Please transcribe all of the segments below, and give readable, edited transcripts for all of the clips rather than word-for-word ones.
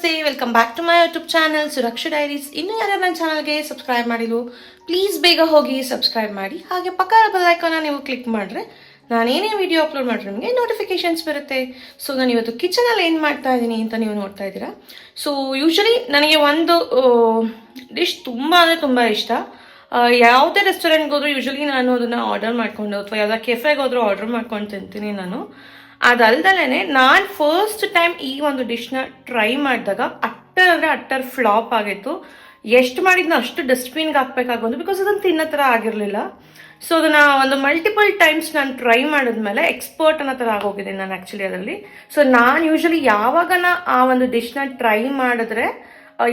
ನಮಸ್ತೆ, welcome back to my YouTube channel Suraksha diaries. ಇನ್ನೂ ಯಾರು ನನ್ನ ಚಾನಲ್ಗೆ ಸಬ್ಸ್ಕ್ರೈಬ್ ಮಾಡಿಲ್ಲ, ಪ್ಲೀಸ್ ಬೇಗ ಹೋಗಿ ಸಬ್ಸ್ಕ್ರೈಬ್ ಮಾಡಿ. ಹಾಗೆ ಪಕ್ಕದ ಬೆಲ್ ಐಕಾನ್ನ ನೀವು ಕ್ಲಿಕ್ ಮಾಡಿದ್ರೆ ನಾನೇನೇ ವಿಡಿಯೋ ಅಪ್ಲೋಡ್ ಮಾಡಿದ್ರೆ ನಿಮಗೆ ನೋಟಿಫಿಕೇಶನ್ಸ್ ಬರುತ್ತೆ. ಸೊ ನಾನು ಇವತ್ತು ಕಿಚನಲ್ಲಿ ಏನು ಮಾಡ್ತಾ ಇದ್ದೀನಿ ಅಂತ ನೀವು ನೋಡ್ತಾ ಇದ್ದೀರಾ. ಸೊ ಯೂಶಲಿ ನನಗೆ ಒಂದು ಡಿಶ್ ತುಂಬ ಅಂದರೆ ತುಂಬ ಇಷ್ಟ. ಯಾವುದೇ ರೆಸ್ಟೋರೆಂಟ್ಗೆ ಹೋದರೂ ಯೂಶಲಿ ನಾನು ಅದನ್ನು ಆರ್ಡರ್ ಮಾಡಿಕೊಂಡು ಅಥವಾ ಯಾವುದೇ ಕೆಫೆಗೆ ಹೋದರೂ ಆರ್ಡರ್ ಮಾಡ್ಕೊಂಡು ತಿಂತೀನಿ ನಾನು. ಅದಲ್ದಲೇ ನಾನು ಫಸ್ಟ್ ಟೈಮ್ ಈ ಒಂದು ಡಿಶ್ನ ಟ್ರೈ ಮಾಡಿದಾಗ ಅಟ್ಟರ್ ಫ್ಲಾಪ್ ಆಗಿತ್ತು. ಎಷ್ಟು ಮಾಡಿದ್ನೋ ಅಷ್ಟು ಡಸ್ಟ್ಬಿನ್ಗೆ ಹಾಕ್ಬೇಕಾಗೋದು, ಬಿಕಾಸ್ ಅದನ್ನು ತಿನ್ನೋ ಥರ ಆಗಿರಲಿಲ್ಲ. ಸೊ ಅದನ್ನು ಒಂದು ಮಲ್ಟಿಪಲ್ ಟೈಮ್ಸ್ ನಾನು ಟ್ರೈ ಮಾಡಿದ್ಮೇಲೆ ಎಕ್ಸ್ಪರ್ಟ್ ಅನ್ನೋ ಥರ ಆಗೋಗಿದ್ದೀನಿ ನಾನು ಆ್ಯಕ್ಚುಲಿ ಅದರಲ್ಲಿ. ಸೊ ನಾನು ಯೂಶಲಿ ಯಾವಾಗ ಆ ಒಂದು ಡಿಶ್ನ ಟ್ರೈ ಮಾಡಿದ್ರೆ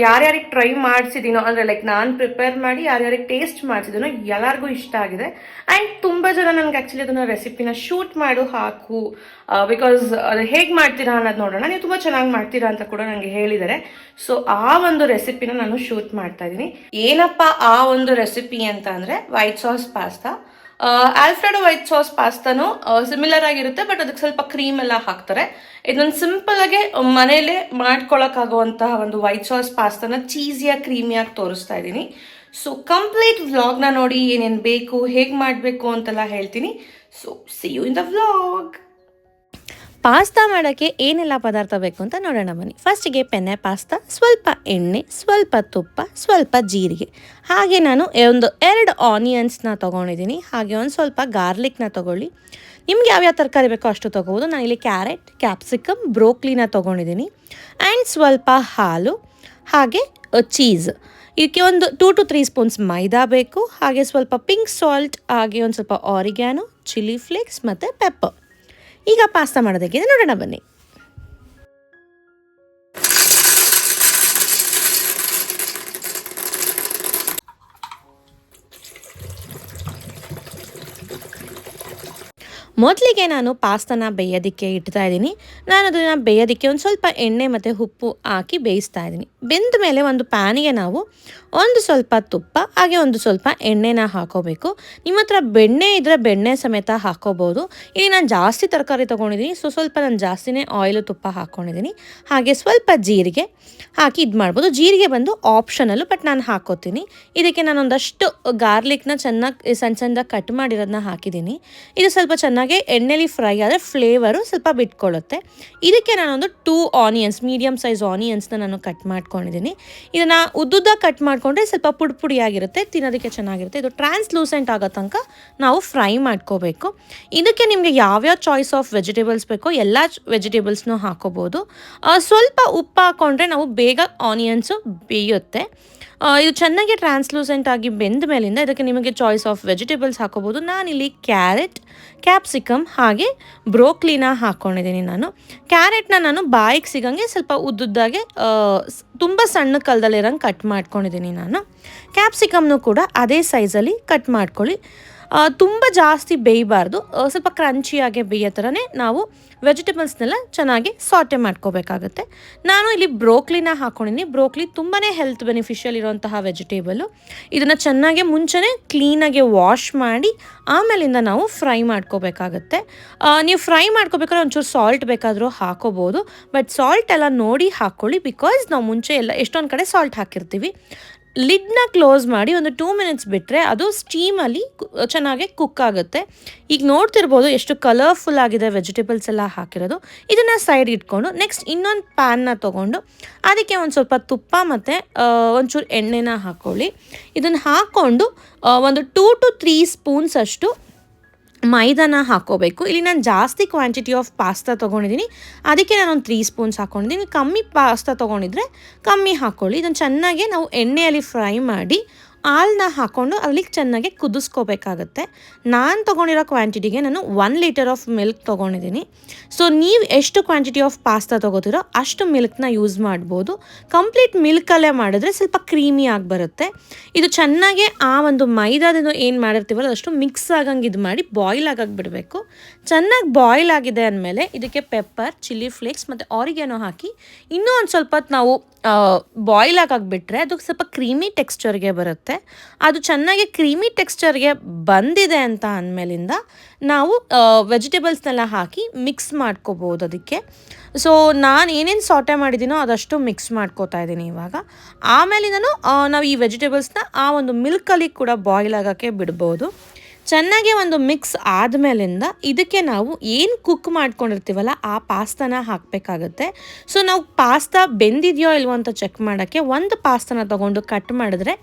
ಯಾರ್ಯಾರಿಗೆ ಟ್ರೈ ಮಾಡಿಸಿದ್ದೀನೋ ಅಂದರೆ ಲೈಕ್ ನಾನು ಪ್ರಿಪೇರ್ ಮಾಡಿ ಯಾರ್ಯಾರಿಗೆ ಟೇಸ್ಟ್ ಮಾಡಿಸಿದ್ದೀನೋ ಎಲ್ಲರಿಗೂ ಇಷ್ಟ ಆಗಿದೆ. ಆ್ಯಂಡ್ ತುಂಬ ಜನ ನನಗೆ ಆ್ಯಕ್ಚುಲಿ ಅದನ್ನು ರೆಸಿಪಿನ ಶೂಟ್ ಮಾಡು ಹಾಕು, ಬಿಕಾಸ್ ಅದು ಹೇಗೆ ಮಾಡ್ತೀರಾ ಅನ್ನೋದು ನೋಡೋಣ, ನೀವು ತುಂಬ ಚೆನ್ನಾಗಿ ಮಾಡ್ತೀರಾ ಅಂತ ಕೂಡ ನನಗೆ ಹೇಳಿದ್ದಾರೆ. ಸೊ ಆ ಒಂದು ರೆಸಿಪಿನ ನಾನು ಶೂಟ್ ಮಾಡ್ತಾ ಇದ್ದೀನಿ. ಏನಪ್ಪ ಆ ಒಂದು ರೆಸಿಪಿ ಅಂತ ಅಂದರೆ white sauce pasta. Alfredo white sauce ಪಾಸ್ತಾನು ಸಿಮಿಲರ್ ಆಗಿರುತ್ತೆ, ಬಟ್ ಅದಕ್ಕೆ ಸ್ವಲ್ಪ ಕ್ರೀಮ್ ಎಲ್ಲ ಹಾಕ್ತಾರೆ. ಇದೊಂದು ಸಿಂಪಲ್ ಆಗಿ ಮನೇಲೆ ಮಾಡ್ಕೊಳಕ್ಕಾಗುವಂತಹ ಒಂದು ವೈಟ್ ಸಾಸ್ ಪಾಸ್ತಾನ ಚೀಸಿಯಾಗಿ ಕ್ರೀಮಿಯಾಗಿ ತೋರಿಸ್ತಾ ಇದ್ದೀನಿ. ಸೊ ಕಂಪ್ಲೀಟ್ ವ್ಲಾಗ್ನ ನೋಡಿ, ಏನೇನು ಬೇಕು, ಹೇಗೆ ಮಾಡಬೇಕು ಅಂತೆಲ್ಲ ಹೇಳ್ತೀನಿ. So see you in the vlog. Pasta ಮಾಡೋಕ್ಕೆ ಏನೆಲ್ಲ ಪದಾರ್ಥ ಬೇಕು ಅಂತ ನೋಡೋಣ ಬನ್ನಿ. ಫಸ್ಟಿಗೆ ಪೆನ್ನೆ ಪಾಸ್ತಾ, ಸ್ವಲ್ಪ ಎಣ್ಣೆ, ಸ್ವಲ್ಪ ತುಪ್ಪ, ಸ್ವಲ್ಪ ಜೀರಿಗೆ, ಹಾಗೆ ನಾನು ಒಂದು 2 ಆನಿಯನ್ಸ್ನ ತೊಗೊಂಡಿದ್ದೀನಿ. ಹಾಗೆ ಒಂದು ಸ್ವಲ್ಪ ಗಾರ್ಲಿಕ್ನ ತೊಗೊಳ್ಳಿ. ನಿಮ್ಗೆ ಯಾವ್ಯಾವ ತರಕಾರಿ ಬೇಕೋ ಅಷ್ಟು ತೊಗೋಬೋದು. ನಾನಿಲ್ಲಿ ಕ್ಯಾರೆಟ್, ಕ್ಯಾಪ್ಸಿಕಮ್, ಬ್ರೋಕ್ಲಿನ ತೊಗೊಂಡಿದ್ದೀನಿ. ಆ್ಯಂಡ್ ಸ್ವಲ್ಪ ಹಾಲು, ಹಾಗೆ ಚೀಸ್. ಇದಕ್ಕೆ ಒಂದು 2 to 3 ಸ್ಪೂನ್ಸ್ ಮೈದಾ ಬೇಕು. ಹಾಗೆ ಸ್ವಲ್ಪ ಪಿಂಕ್ ಸಾಲ್ಟ್, ಹಾಗೆ ಒಂದು ಸ್ವಲ್ಪ ಆರಿಗ್ಯಾನೋ, ಚಿಲ್ಲಿ ಫ್ಲೇಕ್ಸ್ ಮತ್ತು ಪೆಪ್ಪರ್. ಈಗ ಪಾಸ್ತಾ ಮಾಡೋದಕ್ಕೆ ನೋಡೋಣ ಬನ್ನಿ. ಮೊದಲಿಗೆ ನಾನು ಪಾಸ್ತಾನ ಬೇಯೋದಕ್ಕೆ ಇಡ್ತಾ ಇದ್ದೀನಿ. ನಾನು ಅದನ್ನು ಬೇಯೋದಕ್ಕೆ ಒಂದು ಸ್ವಲ್ಪ ಎಣ್ಣೆ ಮತ್ತು ಉಪ್ಪು ಹಾಕಿ ಬೇಯಿಸ್ತಾ ಇದ್ದೀನಿ. ಬೆಂದ ಮೇಲೆ ಒಂದು ಪ್ಯಾನಿಗೆ ನಾವು ಒಂದು ಸ್ವಲ್ಪ ತುಪ್ಪ ಹಾಗೆ ಒಂದು ಸ್ವಲ್ಪ ಎಣ್ಣೆನ ಹಾಕೋಬೇಕು. ನಿಮ್ಮ ಹತ್ರ ಬೆಣ್ಣೆ ಇದ್ದರೆ ಬೆಣ್ಣೆ ಸಮೇತ ಹಾಕೋಬೋದು. ಇಲ್ಲಿ ನಾನು ಜಾಸ್ತಿ ತರಕಾರಿ ತೊಗೊಂಡಿದ್ದೀನಿ, ಸೊ ಸ್ವಲ್ಪ ನಾನು ಜಾಸ್ತಿನೇ ಆಯಿಲು ತುಪ್ಪ ಹಾಕ್ಕೊಂಡಿದ್ದೀನಿ. ಹಾಗೆ ಸ್ವಲ್ಪ ಜೀರಿಗೆ ಹಾಕಿ ಇದು ಮಾಡ್ಬೋದು. ಜೀರಿಗೆ ಬಂದು ಆಪ್ಷನಲ್ಲು, ಬಟ್ ನಾನು ಹಾಕೋತೀನಿ. ಇದಕ್ಕೆ ನಾನು ಒಂದಷ್ಟು ಗಾರ್ಲಿಕ್ನ ಚೆನ್ನಾಗಿ ಸಣ್ಣದಾಗಿ ಕಟ್ ಮಾಡಿರೋದನ್ನ ಹಾಕಿದ್ದೀನಿ. ಇದು ಸ್ವಲ್ಪ ಚೆನ್ನಾಗಿ ಎಣ್ಣೆಲಿ ಫ್ರೈ ಆದರೆ ಫ್ಲೇವರು ಸ್ವಲ್ಪ ಬಿಟ್ಕೊಳ್ಳುತ್ತೆ. ಇದಕ್ಕೆ ನಾನೊಂದು 2 ಆನಿಯನ್ಸ್, ಮೀಡಿಯಮ್ ಸೈಜ್ ಆನಿಯನ್ಸ್ನ ನಾನು ಕಟ್ ಮಾಡ್ಕೊಂಡಿದ್ದೀನಿ. ಇದನ್ನು ಉದ್ದುದ್ದ ಕಟ್ ಮಾಡಿಕೊಂಡ್ರೆ ಸ್ವಲ್ಪ ಪುಡಿಯಾಗಿರುತ್ತೆ, ತಿನ್ನೋದಕ್ಕೆ ಚೆನ್ನಾಗಿರುತ್ತೆ. ಇದು ಟ್ರಾನ್ಸ್ಲೂಸೆಂಟ್ ಆಗೋ ತನಕ ನಾವು ಫ್ರೈ ಮಾಡ್ಕೋಬೇಕು. ಇದಕ್ಕೆ ನಿಮಗೆ ಯಾವ್ಯಾವ ಚಾಯ್ಸ್ ಆಫ್ ವೆಜಿಟೇಬಲ್ಸ್ ಬೇಕೋ ಎಲ್ಲ ವೆಜಿಟೇಬಲ್ಸ್ನೂ ಹಾಕೋಬೋದು. ಸ್ವಲ್ಪ ಉಪ್ಪು ಹಾಕ್ಕೊಂಡ್ರೆ ನಾವು ಬೇಗ ಆನಿಯನ್ಸು ಬೇಯುತ್ತೆ. ಇದು ಚೆನ್ನಾಗಿ ಟ್ರಾನ್ಸ್ಲೂಸೆಂಟ್ ಆಗಿ ಬೆಂದ ಮೇಲಿಂದ ಇದಕ್ಕೆ ನಿಮಗೆ ಚಾಯ್ಸ್ ಆಫ್ ವೆಜಿಟೇಬಲ್ಸ್ ಹಾಕೋಬೋದು. ನಾನಿಲ್ಲಿ ಕ್ಯಾರೆಟ್, ಕ್ಯಾಪ್ಸಿಕಮ್ ಹಾಗೆ ಬ್ರೋಕ್ಲಿನ ಹಾಕ್ಕೊಂಡಿದ್ದೀನಿ. ಕ್ಯಾರೆಟ್ನ ನಾನು ಬಾಯಿಗೆ ಸಿಗಂಗೆ ಸ್ವಲ್ಪ ಉದ್ದುದ್ದಾಗೆ ತುಂಬ ಸಣ್ಣ ಕಲ್ದಲ್ಲಿರಂಗೆ ಕಟ್ ಮಾಡ್ಕೊಂಡಿದ್ದೀನಿ ನಾನು. ಕ್ಯಾಪ್ಸಿಕಮ್ನು ಕೂಡ ಅದೇ ಸೈಜಲ್ಲಿ ಕಟ್ ಮಾಡ್ಕೊಳ್ಳಿ. ತುಂಬ ಜಾಸ್ತಿ ಬೇಯಬಾರ್ದು, ಸ್ವಲ್ಪ ಕ್ರಂಚಿಯಾಗೆ ಬೇಯೋ ಥರನೇ ನಾವು ವೆಜಿಟೇಬಲ್ಸ್ನೆಲ್ಲ ಚೆನ್ನಾಗಿ ಸಾಟೆ ಮಾಡ್ಕೋಬೇಕಾಗುತ್ತೆ. ನಾನು ಇಲ್ಲಿ ಬ್ರೋಕ್ಲಿನ ಹಾಕ್ಕೊಂಡಿದ್ದೀನಿ. ಬ್ರೋಕ್ಲಿ ತುಂಬಾ ಹೆಲ್ತ್ ಬೆನಿಫಿಷಿಯಲ್ ಇರೋಂತಹ ವೆಜಿಟೇಬಲು. ಇದನ್ನು ಚೆನ್ನಾಗಿ ಮುಂಚೆನೇ ಕ್ಲೀನಾಗಿ ವಾಶ್ ಮಾಡಿ ಆಮೇಲಿಂದ ನಾವು ಫ್ರೈ ಮಾಡ್ಕೋಬೇಕಾಗತ್ತೆ. ನೀವು ಫ್ರೈ ಮಾಡ್ಕೋಬೇಕಾದ್ರೆ ಒಂಚೂರು ಸಾಲ್ಟ್ ಬೇಕಾದರೂ ಹಾಕೋಬೋದು, ಬಟ್ ಸಾಲ್ಟ್ ಎಲ್ಲ ನೋಡಿ ಹಾಕ್ಕೊಳ್ಳಿ, ಬಿಕಾಸ್ ನಾವು ಮುಂಚೆ ಎಲ್ಲ ಎಷ್ಟೊಂದು ಕಡೆ ಸಾಲ್ಟ್ ಹಾಕಿರ್ತೀವಿ. ಲಿಡ್ನ ಕ್ಲೋಸ್ ಮಾಡಿ ಒಂದು 2 ಮಿನಿಟ್ಸ್ ಬಿಟ್ಟರೆ ಅದು ಸ್ಟೀಮಲ್ಲಿ ಚೆನ್ನಾಗಿ ಕುಕ್ ಆಗುತ್ತೆ. ಈಗ ನೋಡ್ತಿರ್ಬೋದು ಎಷ್ಟು ಕಲರ್ಫುಲ್ ಆಗಿದೆ ವೆಜಿಟೇಬಲ್ಸ್ ಎಲ್ಲ ಹಾಕಿರೋದು. ಇದನ್ನು ಸೈಡ್ ಇಟ್ಕೊಂಡು ನೆಕ್ಸ್ಟ್ ಇನ್ನೊಂದು ಪ್ಯಾನ್ನ ತೊಗೊಂಡು ಅದಕ್ಕೆ ಒಂದು ಸ್ವಲ್ಪ ತುಪ್ಪ ಮತ್ತು ಒಂಚೂರು ಎಣ್ಣೆನ ಹಾಕ್ಕೊಳ್ಳಿ. ಇದನ್ನು ಹಾಕ್ಕೊಂಡು ಒಂದು 2 to 3 ಸ್ಪೂನ್ಸ್ ಅಷ್ಟು ಮೈದಾನ ಹಾಕೋಬೇಕು. ಇಲ್ಲಿ ನಾನು ಜಾಸ್ತಿ ಕ್ವಾಂಟಿಟಿ ಆಫ್ ಪಾಸ್ತಾ ತೊಗೊಂಡಿದ್ದೀನಿ, ಅದಕ್ಕೆ ನಾನೊಂದು 3 ಸ್ಪೂನ್ಸ್ ಹಾಕ್ಕೊಂಡಿದ್ದೀನಿ. ಕಮ್ಮಿ ಪಾಸ್ತಾ ತೊಗೊಂಡಿದ್ರೆ ಕಮ್ಮಿ ಹಾಕ್ಕೊಳ್ಳಿ. ಇದನ್ನು ಚೆನ್ನಾಗಿ ನಾವು ಎಣ್ಣೆಯಲ್ಲಿ ಫ್ರೈ ಮಾಡಿ ಹಾಲನ್ನ ಹಾಕ್ಕೊಂಡು ಅಲ್ಲಿ ಚೆನ್ನಾಗಿ ಕುದಿಸ್ಕೋಬೇಕಾಗತ್ತೆ. ನಾನು ತೊಗೊಂಡಿರೋ ಕ್ವಾಂಟಿಟಿಗೆ ನಾನು 1 ಲೀಟರ್ ಆಫ್ ಮಿಲ್ಕ್ ತೊಗೊಂಡಿದ್ದೀನಿ. ಸೊ ನೀವು ಎಷ್ಟು ಕ್ವಾಂಟಿಟಿ ಆಫ್ ಪಾಸ್ತಾ ತೊಗೋತೀರೋ ಅಷ್ಟು ಮಿಲ್ಕ್ನ ಯೂಸ್ ಮಾಡ್ಬೋದು. ಕಂಪ್ಲೀಟ್ ಮಿಲ್ಕಲ್ಲೇ ಮಾಡಿದ್ರೆ ಸ್ವಲ್ಪ ಕ್ರೀಮಿ ಆಗಿ ಬರುತ್ತೆ. ಇದು ಚೆನ್ನಾಗಿ ಆ ಒಂದು ಮೈದಾದಿಂದ ಏನು ಮಾಡಿರ್ತೀವಲ್ಲ ಅಷ್ಟು ಮಿಕ್ಸ್ ಆಗಂಗೆ ಇದು ಮಾಡಿ ಬಾಯ್ಲ್ ಆಗಕ್ಕೆ ಬಿಡಬೇಕು. ಚೆನ್ನಾಗಿ ಬಾಯ್ಲ್ ಆಗಿದೆ ಅಂದಮೇಲೆ ಇದಕ್ಕೆ ಪೆಪ್ಪರ್, ಚಿಲ್ಲಿ ಫ್ಲೇಕ್ಸ್ ಮತ್ತು ಆರಿಗ್ಯಾನೋ ಹಾಕಿ ಇನ್ನೂ ಒಂದು ಸ್ವಲ್ಪ ನಾವು ಬಾಯ್ಲ್ ಆಗಾಕ್ಬಿಟ್ರೆ ಅದು ಸ್ವಲ್ಪ ಕ್ರೀಮಿ ಟೆಕ್ಸ್ಚರ್ಗೆ ಬರುತ್ತೆ. ಅದು ಚೆನ್ನಾಗಿ ಕ್ರೀಮಿ ಟೆಕ್ಸ್ಚರ್ಗೆ ಬಂದಿದೆ ಅಂತ ಅಂದಮೇಲಿಂದ ನಾವು ವೆಜಿಟೇಬಲ್ಸ್ನೆಲ್ಲ ಹಾಕಿ ಮಿಕ್ಸ್ ಮಾಡ್ಕೋಬೋದು ಅದಕ್ಕೆ. ಸೊ ನಾನು ಏನೇನು ಸಾಟೆ ಮಾಡಿದ್ದೀನೋ ಅದಷ್ಟು ಮಿಕ್ಸ್ ಮಾಡ್ಕೋತಾ ಇದ್ದೀನಿ ಇವಾಗ. ಆಮೇಲಿಂದನೂ ನಾವು ಈ ವೆಜಿಟೇಬಲ್ಸ್ನ ಆ ಒಂದು ಮಿಲ್ಕಲ್ಲಿ ಕೂಡ ಬಾಯ್ಲ್ ಆಗೋಕ್ಕೆ ಬಿಡ್ಬೋದು. ಚೆನ್ನಾಗಿ ಒಂದು ಮಿಕ್ಸ್ ಆದಮೇಲಿಂದ ಇದಕ್ಕೆ ನಾವು ಏನು ಕುಕ್ ಮಾಡ್ಕೊಂಡಿರ್ತೀವಲ್ಲ ಆ ಪಾಸ್ತಾನ ಹಾಕಬೇಕಾಗುತ್ತೆ. ಸೊ ನಾವು ಪಾಸ್ತಾ ಬೆಂದಿದೆಯೋ ಇಲ್ವೋ ಅಂತ ಚೆಕ್ ಮಾಡೋಕ್ಕೆ ಒಂದು ಪಾಸ್ತಾನ ತೊಗೊಂಡು ಕಟ್ ಮಾಡಿದ್ರೆ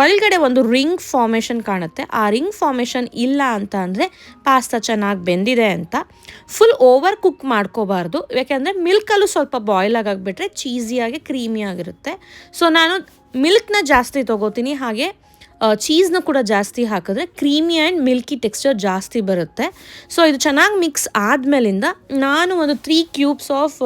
ಒಳಗಡೆ ಒಂದು ರಿಂಗ್ ಫಾರ್ಮೇಷನ್ ಕಾಣುತ್ತೆ. ಆ ರಿಂಗ್ ಫಾರ್ಮೇಷನ್ ಇಲ್ಲ ಅಂತ ಅಂದರೆ ಪಾಸ್ತಾ ಚೆನ್ನಾಗಿ ಬೆಂದಿದೆ ಅಂತ. ಫುಲ್ ಓವರ್ ಕುಕ್ ಮಾಡ್ಕೋಬಾರ್ದು, ಯಾಕೆಂದರೆ ಮಿಲ್ಕಲ್ಲೂ ಸ್ವಲ್ಪ ಬಾಯ್ಲ್ ಆಗಾಕ್ಬಿಟ್ರೆ ಚೀಸಿಯಾಗಿ ಕ್ರೀಮಿಯಾಗಿರುತ್ತೆ. ಸೊ ನಾನು ಮಿಲ್ಕ್ನ ಜಾಸ್ತಿ ತೊಗೋತೀನಿ, ಹಾಗೆ ಚೀಸ್ನ ಕೂಡ ಜಾಸ್ತಿ ಹಾಕಿದ್ರೆ ಕ್ರೀಮಿ ಆ್ಯಂಡ್ ಮಿಲ್ಕಿ ಟೆಕ್ಸ್ಚರ್ ಜಾಸ್ತಿ ಬರುತ್ತೆ. ಸೊ ಇದು ಚೆನ್ನಾಗಿ ಮಿಕ್ಸ್ ಆದಮೇಲಿಂದ ನಾನು ಒಂದು 3 ಕ್ಯೂಬ್ಸ್ ಆಫ್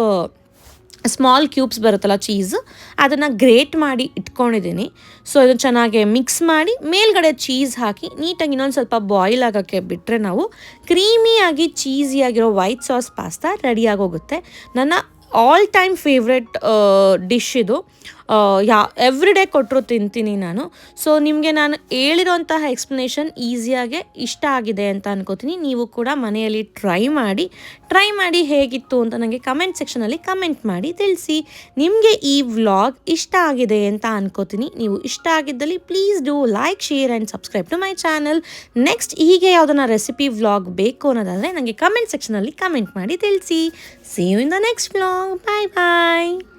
ಸ್ಮಾಲ್ ಕ್ಯೂಬ್ಸ್ ಬರುತ್ತಲ್ಲ ಚೀಸ್, ಅದನ್ನು ಗ್ರೇಟ್ ಮಾಡಿ ಇಟ್ಕೊಂಡಿದ್ದೀನಿ. ಸೊ ಇದು ಚೆನ್ನಾಗಿ ಮಿಕ್ಸ್ ಮಾಡಿ ಮೇಲ್ಗಡೆ ಚೀಸ್ ಹಾಕಿ ನೀಟಾಗಿ ಇನ್ನೊಂದು ಸ್ವಲ್ಪ ಬಾಯ್ಲ್ ಆಗೋಕ್ಕೆ ಬಿಟ್ಟರೆ ನಾವು ಕ್ರೀಮಿಯಾಗಿ ಚೀಸಿಯಾಗಿರೋ ವೈಟ್ ಸಾಸ್ ಪಾಸ್ತಾ ರೆಡಿಯಾಗೋಗುತ್ತೆ. ನನ್ನ ಆಲ್ ಟೈಮ್ ಫೇವ್ರೆಟ್ ಡಿಶ್ ಇದು. ಎವ್ರಿ ಡೇ ಕೊಟ್ಟರು ತಿಂತೀನಿ ನಾನು. ಸೊ ನಿಮಗೆ ನಾನು ಹೇಳಿರೋಂತಹ ಎಕ್ಸ್ಪ್ಲನೇಷನ್ ಈಸಿಯಾಗೆ ಇಷ್ಟ ಆಗಿದೆ ಅಂತ ಅನ್ಕೋತೀನಿ. ನೀವು ಕೂಡ ಮನೆಯಲ್ಲಿ ಟ್ರೈ ಮಾಡಿ ಹೇಗಿತ್ತು ಅಂತ ನನಗೆ ಕಮೆಂಟ್ ಸೆಕ್ಷನಲ್ಲಿ ಕಮೆಂಟ್ ಮಾಡಿ ತಿಳಿಸಿ. ನಿಮಗೆ ಈ ವ್ಲಾಗ್ ಇಷ್ಟ ಆಗಿದೆ ಅಂತ ಅನ್ಕೋತೀನಿ. ನೀವು ಇಷ್ಟ ಆಗಿದ್ದಲ್ಲಿ please do like, share and subscribe to my channel. Next ಹೀಗೆ ಯಾವುದನ್ನ ರೆಸಿಪಿ ವ್ಲಾಗ್ ಬೇಕು ಅನ್ನೋದಾದರೆ ನನಗೆ ಕಮೆಂಟ್ ಸೆಕ್ಷನಲ್ಲಿ ಕಮೆಂಟ್ ಮಾಡಿ ತಿಳಿಸಿ. See you in the next vlog. Bye bye.